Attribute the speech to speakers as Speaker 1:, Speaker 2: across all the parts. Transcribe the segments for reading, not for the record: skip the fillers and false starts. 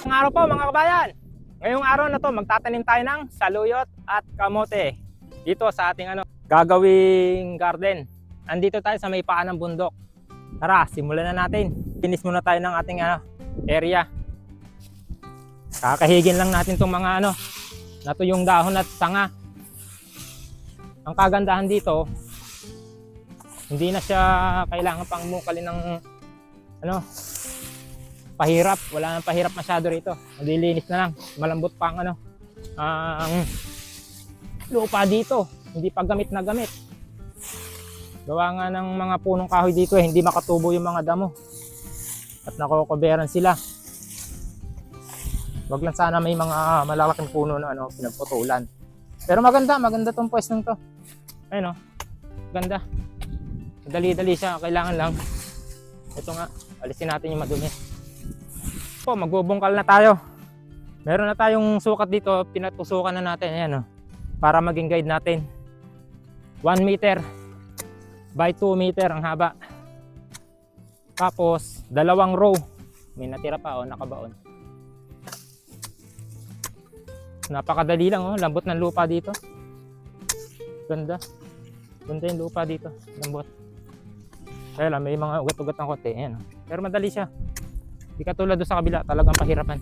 Speaker 1: Magandang araw po mga kabayan. Ngayong araw na to magtatanim tayo ng saluyot at kamote dito sa ating gagawing garden. Andito tayo sa may paan ng bundok. Tara, simulan na natin. Finish muna tayo ng ating area. Kakahigin lang natin itong mga natuyong dahon at sanga. Ang kagandahan dito, hindi na siya kailangan pang mukalin ng pahirap. Wala nang pahirap masyado rito. Malilinis na lang. Malambot pa ang ang lupa dito. Hindi pa gamit na gamit. Gawa nga ng mga punong kahoy dito hindi makatubo yung mga damo. At nakokoberan sila. Wag lang sana may mga malalaking puno na pinagputulan. Pero maganda tong pwestong to. Ayun ganda. Dali-dali siya, kailangan lang ito nga, alisin natin yung madumi. Magbubungkal na tayo. Meron na tayong sukat dito, pinatusukan na natin. Ayan para maging guide natin. 1 meter by 2 meter ang haba. Tapos 2 row. May natira pa nakabaon. Napakadali lang lambot ng lupa dito. Ganda yung lupa dito, lambot. Kaya lang may mga ugat-ugat ng konti. Ayan pero madali siya. Di katulad doon sa kabila, talagang pahirapan.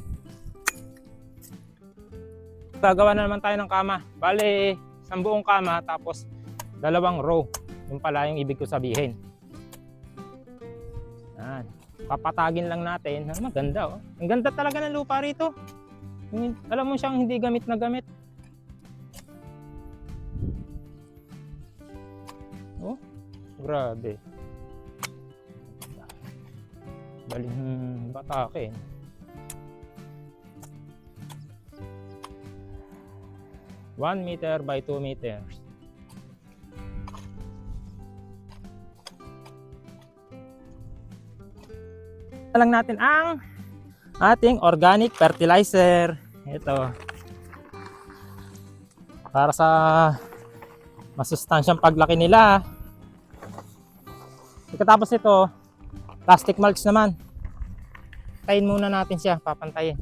Speaker 1: Gagawa na naman tayo ng kama. Bale, 1 buong kama tapos 2 row. Yung pala yung ibig ko sabihin. Yan. Papatagin lang natin. Maganda Ang ganda talaga ng lupa rito. Alam mo siyang hindi gamit na gamit. Grabe. Baling batake. One meter by 2 meters. Lang natin ang ating organic fertilizer. Ito. Para sa masustansyang paglaki nila. Pagkatapos ito, plastic mulch naman. Pantayin muna natin siya, papantayin.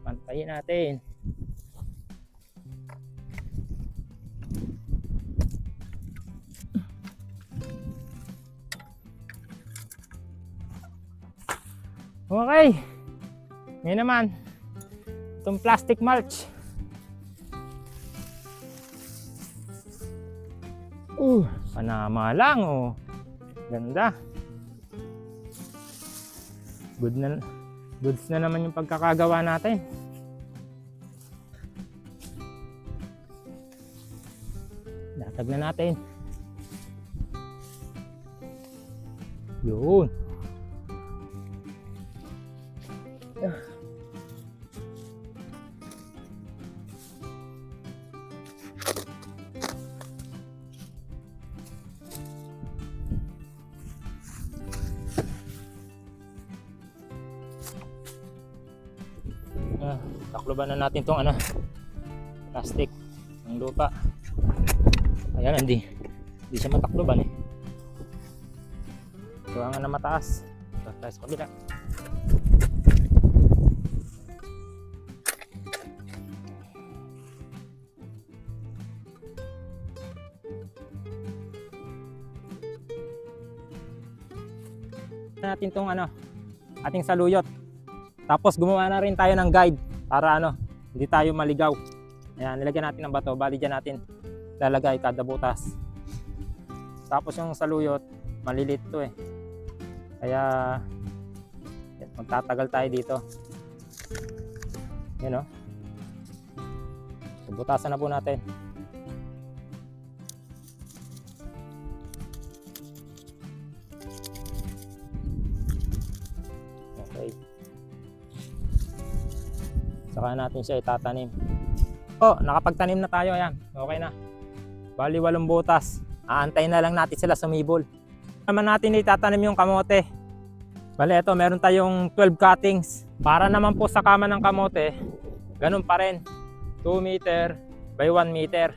Speaker 1: Pantayin natin. Okay. Ngayon naman, itong plastic mulch. Panama lang Ganda. Goods na naman yung pagkakagawa natin. Datag na natin. Yun. Takloban na natin tong plastic ng lupa. Ayan, hindi siya matakloban Gawa nga na mataas. Tayo sa kabila. Natin tong ating saluyot. Tapos gumawa na rin tayo ng guide para hindi tayo maligaw. Ayan, nilagyan natin ng bato. Bali dyan natin lalagay kada butas. Tapos yung saluyot, malilit to Kaya magtatagal tayo dito. Yan butasan na po natin. Okay. Saka natin siya itatanim. Nakapagtanim na tayo. Ayan, okay na. Bali 8 butas. Aantayin na lang natin sila sumibol. Naman natin itatanim yung kamote. Bali ito, meron tayong 12 cuttings. Para naman po sa kama ng kamote, ganun pa rin. 2 meter by 1 meter.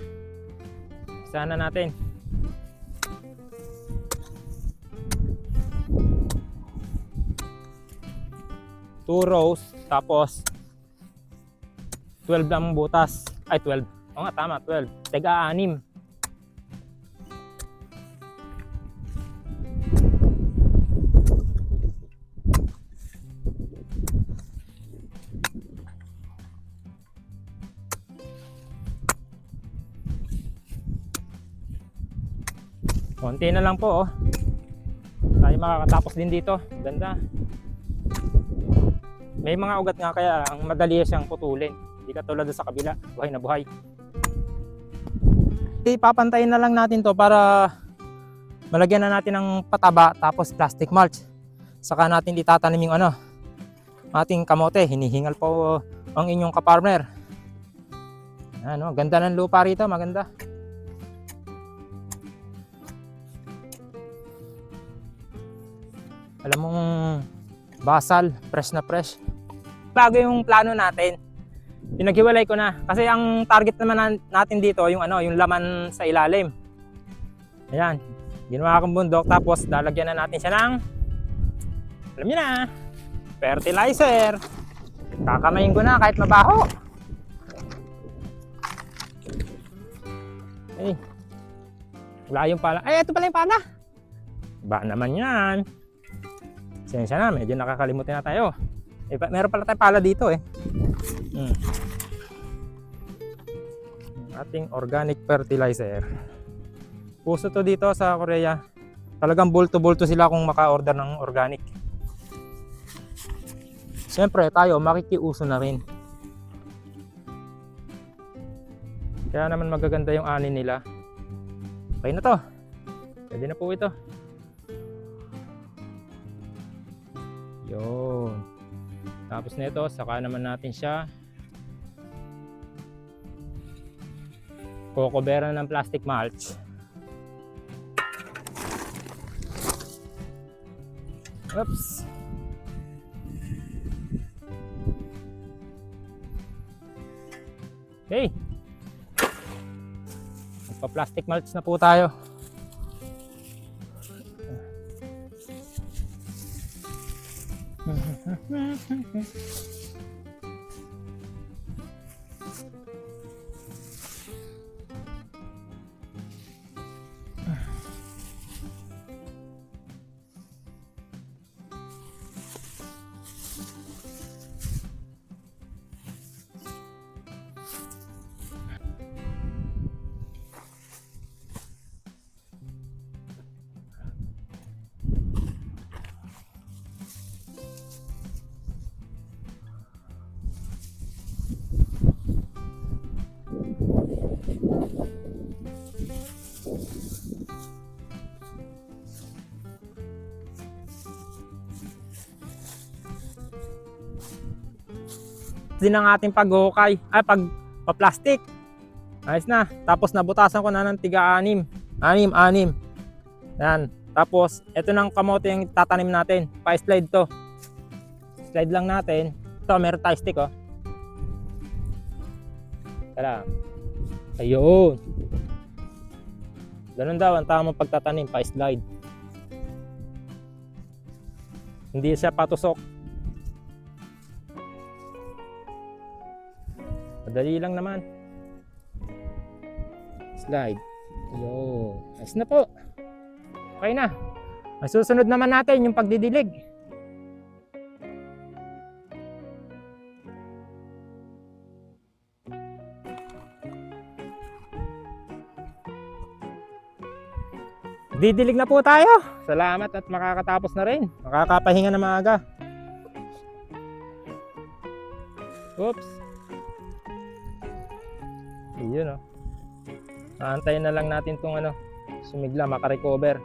Speaker 1: Sana natin. 2 rows, tapos 12 lang butas. Ay, 12. Oo nga, tama, 12. Tega-6. Konti na lang po, oh. Tayo makakatapos din dito. Ganda. May mga ugat nga kaya ang madali siyang putulin. Hindi katulad sa kabila, buhay na buhay. Ipapantayin na lang natin to para malagyan na natin ng pataba tapos plastic mulch. Saka natin itatanim yung ating kamote. Hinihingal po ang inyong kapartner. Ano, ganda ng lupa rito, maganda. Alam mong basal, fresh na fresh. Bago yung plano natin, pinaghiwalay ko na. Kasi ang target naman natin dito, yung yung laman sa ilalim. Ayan, ginawa akong bundok, tapos lalagyan na natin siya ng, alam niyo na, fertilizer. Kakamayin ko na kahit mabaho. Ay, wala yung pala. Ay, ito pala yung pala. Ba naman yan. Sensya na, medyo nakakalimutin na tayo. Meron pala tayong pala dito eh. Ating organic fertilizer. Puso to dito sa Korea. Talagang bulto-bulto sila kung maka-order ng organic. Siyempre tayo makikiuso na rin. Kaya naman magaganda yung ani nila. Okay na to. Pwede na po ito. Yun. Tapos nito, saka naman natin siya kukuberan ng plastic mulch. Oops. Okay. Magpa-plastic mulch na po tayo. Din ang ating paghukay, pagpa-plastic. Ayos na. Tapos nabutasan ko na ng tiga-6. 6. Yan. Tapos ito ng kamote yung tatanim natin. Pa-slide to. Slide lang natin. Ito, meron tayo stick, oh. Tara. Ayun. Ganun daw ang tamang pagtatanim, pa-slide. Hindi siya patusok. Madali lang naman. Slide. Yo. Ayos na po. Okay na. Ang susunod naman natin yung pagdidilig. Didilig na po tayo. Salamat at makakatapos na rin. Makakapahinga na maaga. Oops. Yun, oh. Aantayin na lang natin itong sumigla, makarecover.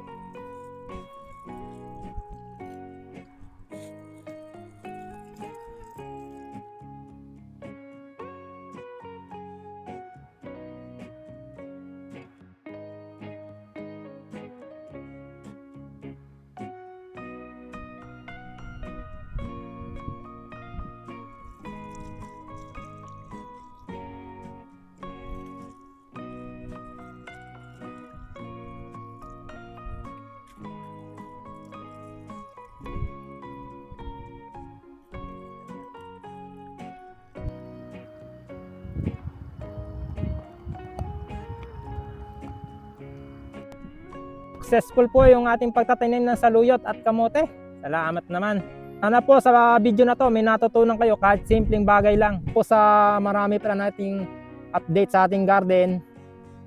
Speaker 1: successful po yung ating pagtatanim ng saluyot at kamote. Salamat naman. Sana po sa video na to may natutunan kayo kahit simpleng bagay lang. Po sa marami pa nating update sa ating garden.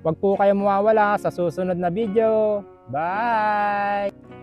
Speaker 1: Huwag po kayo mawawala sa susunod na video. Bye!